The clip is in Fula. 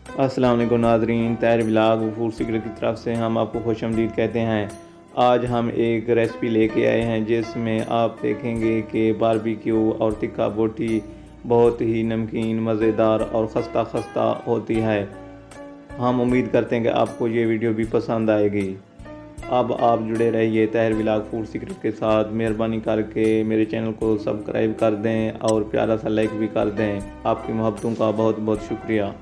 अस्सलाम वालेकुम नाज़रीन, ताहिर व्लॉग फूड सीक्रेट की तरफ से हम आपको खुशामदीद कहते हैं। आज हम एक रेसिपी लेके आए हैं जिसमें आप देखेंगे कि बारबेक्यू और तिक्का बोटी बहुत ही नमकीन, मज़ेदार और खस्ता खस्ता होती है। हम उम्मीद करते हैं कि आपको ये वीडियो भी पसंद आएगी। अब आप जुड़े रहिए ताहिर व्लॉग फूड सीक्रेट के साथ। मेहरबानी करके मेरे चैनल को सब्सक्राइब कर दें और प्यारा सा लाइक भी कर दें। आपकी मोहब्बतों का बहुत बहुत शुक्रिया।